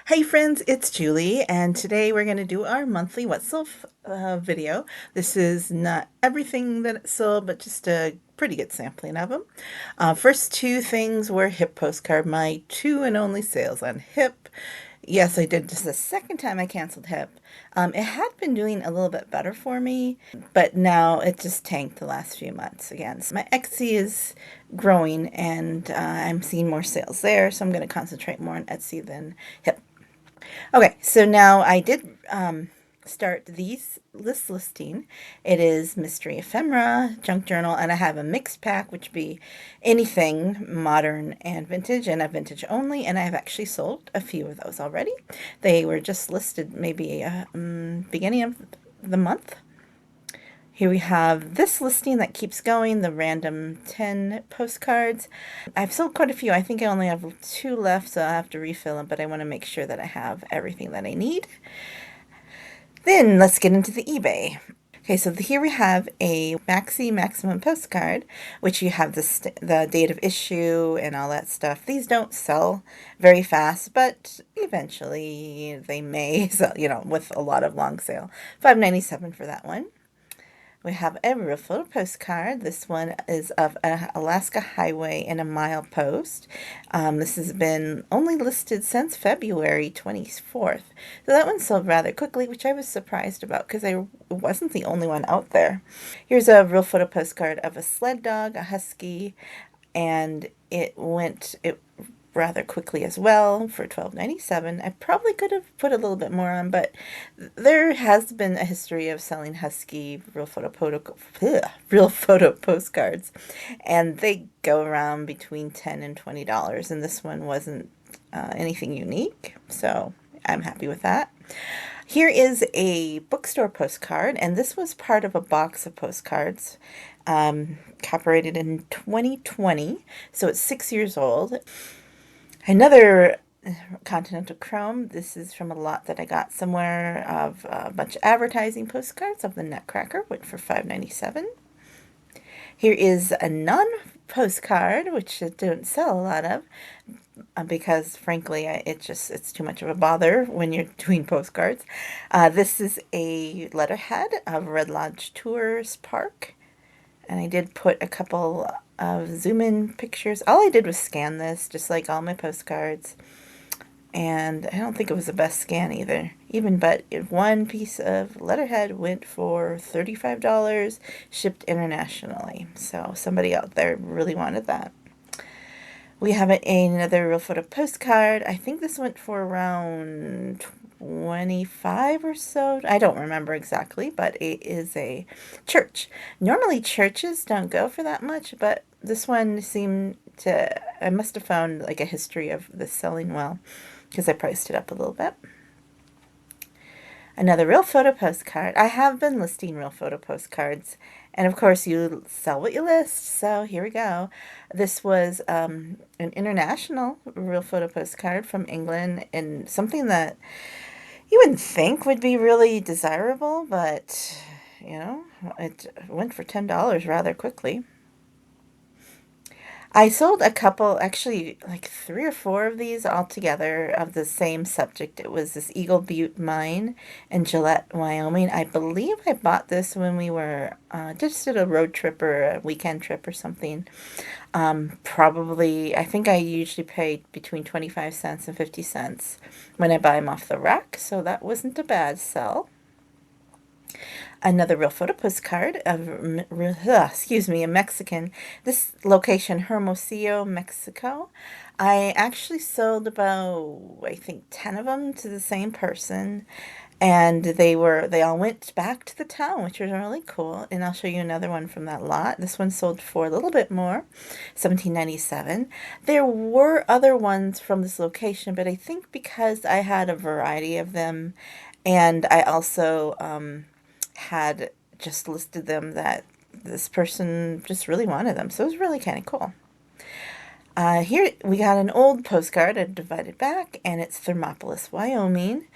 Hey friends, it's Julie, and today we're going to do our monthly What Sold video. This is not everything that it sold, but just a pretty good sampling of them. First two things were Hip postcard, my two and only sales on Hip. Yes, I did. This is the second time I canceled Hip. It had been doing a little bit better for me, but now it just tanked the last few months again. So my Etsy is growing, and I'm seeing more sales there, so I'm going to concentrate more on Etsy than Hip. Okay, so now I did start this listing. It is Mystery Ephemera, Junk Journal, and I have a mixed pack, which would be anything modern and vintage, and a vintage only, and I've actually sold a few of those already. They were just listed maybe beginning of the month. Here we have this listing that keeps going, the random 10 postcards. I've sold quite a few. I think I only have two left, so I'll have to refill them, but I want to make sure that I have everything that I need. Then let's get into the eBay. Okay, so here we have a maximum postcard, which you have the date of issue and all that stuff. These don't sell very fast, but eventually they may sell, with a lot of long sale. $5.97 for that one. We have a real photo postcard. This one is of an Alaska highway in a mile post. This has been only listed since February 24th. So that one sold rather quickly, which I was surprised about because I wasn't the only one out there. Here's a real photo postcard of a sled dog, a husky, and it went rather quickly as well for $12.97. I probably could have put a little bit more on, but there has been a history of selling husky real photo postcards, and they go around between $10 and $20, and this one wasn't anything unique, so I'm happy with that. Here is a bookstore postcard, and this was part of a box of postcards, copyrighted in 2020, so it's 6 years old. Another Continental Chrome. This is from a lot that I got somewhere of a bunch of advertising postcards of the Nutcracker. Went for $5.97. Here is a non-postcard, which I don't sell a lot of because, frankly, it's too much of a bother when you're doing postcards. This is a letterhead of Red Lodge Tours Park. And I did put a couple of zoom-in pictures. All I did was scan this, just like all my postcards. And I don't think it was the best scan either. But one piece of letterhead went for $35, shipped internationally. So somebody out there really wanted that. We have another real photo postcard. I think this went for around 25 or so. I don't remember exactly, but it is a church. Normally churches don't go for that much, but this one seemed to, I must have found like a history of this selling well because I priced it up a little bit. Another real photo postcard. I have been listing real photo postcards, and of course you sell what you list, so here we go. This was an international real photo postcard from England, and something that you wouldn't think would be really desirable, but, it went for $10 rather quickly. I sold a couple, actually, like 3 or 4 of these altogether of the same subject. It was this Eagle Butte mine in Gillette, Wyoming. I believe I bought this when we were just did a road trip or a weekend trip or something. Probably, I think I usually pay between 25 cents and 50 cents when I buy them off the rack, so that wasn't a bad sell. Another real photo postcard of, a Mexican. This location, Hermosillo, Mexico. I actually sold about, I think, 10 of them to the same person, and they all went back to the town, which was really cool. And I'll show you another one from that lot. This one sold for a little bit more, $17.97. There were other ones from this location, but I think because I had a variety of them, and I also had just listed them that this person just really wanted them. So it was really kind of cool. Here we got an old postcard, a divided back, and it's Thermopolis, Wyoming.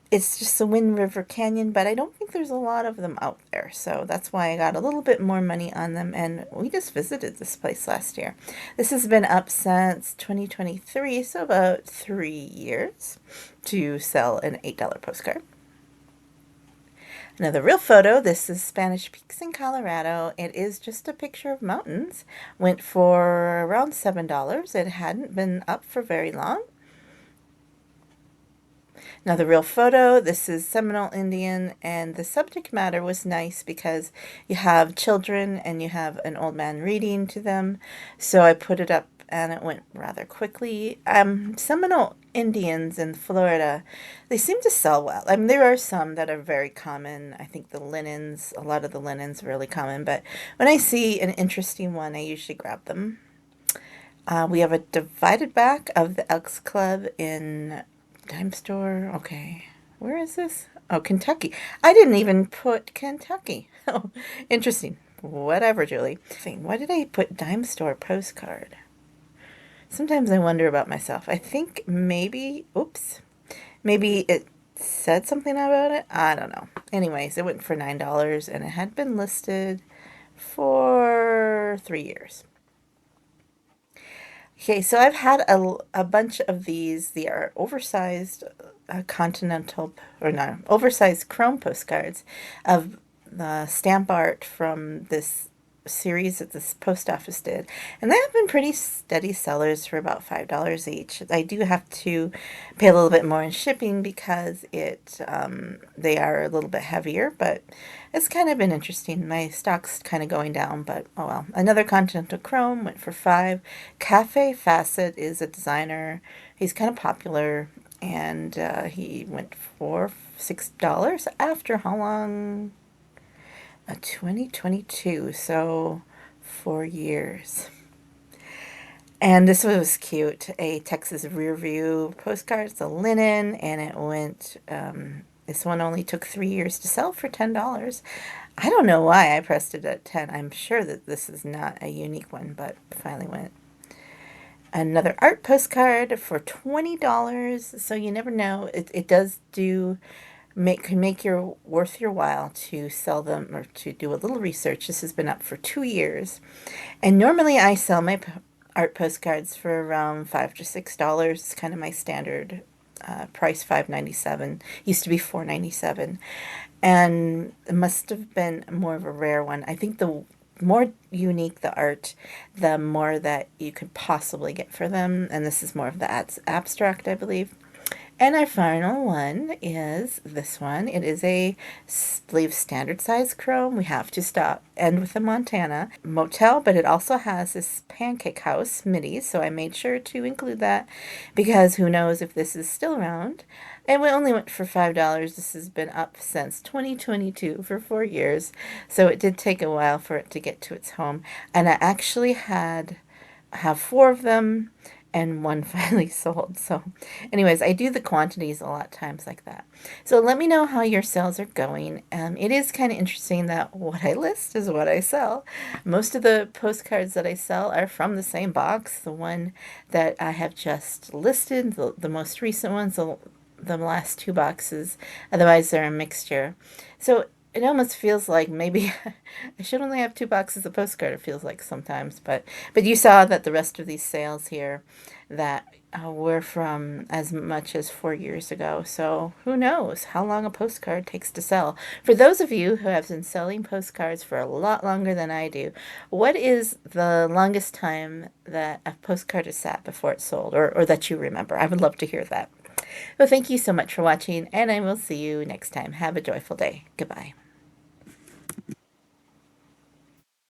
it's just the Wind River Canyon, but I don't think there's a lot of them out there. So that's why I got a little bit more money on them. And we just visited this place last year. This has been up since 2023, so about 3 years to sell an $8 postcard. Another real photo. This is Spanish Peaks in Colorado. It is just a picture of mountains. Went for around $7. It hadn't been up for very long. Another real photo. This is Seminole Indian, and the subject matter was nice because you have children and you have an old man reading to them. So I put it up and it went rather quickly. Seminole Indians in Florida, they seem to sell well. I mean, there are some that are very common. I think the linens, a lot of the linens are really common, but when I see an interesting one, I usually grab them. We have a divided back of the Elks Club in Dime Store. Okay. Where is this? Oh, Kentucky. I didn't even put Kentucky. Oh, interesting. Whatever, Julie. Why did I put Dime Store postcard? Sometimes I wonder about myself. I think maybe, oops, maybe it said something about it. I don't know. Anyways, it went for $9 and it had been listed for 3 years. Okay, so I've had a bunch of these. They are oversized continental, or not, oversized chrome postcards of the stamp art from this series that this post office did. And they have been pretty steady sellers for about $5 each. I do have to pay a little bit more in shipping because they are a little bit heavier, but it's kind of been interesting. My stock's kind of going down, but oh well. Another Continental Chrome went for $5. Cafe Facet is a designer. He's kind of popular, and he went for $6 after how long? 2022, so 4 years. And this was cute. A Texas Rear View postcard. It's a linen, and it went, this one only took 3 years to sell for $10. I don't know why I pressed it at 10. I'm sure that this is not a unique one, but finally went. Another art postcard for $20. So you never know. It does do can make your worth your while to sell them or to do a little research. This has been up for 2 years, and normally I sell my art postcards for around $5 to $6. It's kind of my standard price. $5.97 used to be $4.97, and it must have been more of a rare one. I think the more unique the art, the more that you could possibly get for them, and this is more of the abstract, I believe. And our final one is this one. It is I believe, standard size chrome. We have to end with the Montana motel, but it also has this pancake house middies, so I made sure to include that because who knows if this is still around. And we only went for $5. This has been up since 2022 for 4 years, so it did take a while for it to get to its home. And I actually have 4 of them, and one finally sold. So anyways, I do the quantities a lot of times like that. So let me know how your sales are going. It is kind of interesting that what I list is what I sell. Most of the postcards that I sell are from the same box. The one that I have just listed, the most recent ones, the last 2 boxes. Otherwise, they're a mixture. So it almost feels like maybe I should only have 2 boxes of postcard, it feels like sometimes. But you saw that the rest of these sales here that were from as much as 4 years ago. So who knows how long a postcard takes to sell. For those of you who have been selling postcards for a lot longer than I do, what is the longest time that a postcard is sat before it's sold, or that you remember? I would love to hear that. Well, thank you so much for watching, and I will see you next time. Have a joyful day. Goodbye.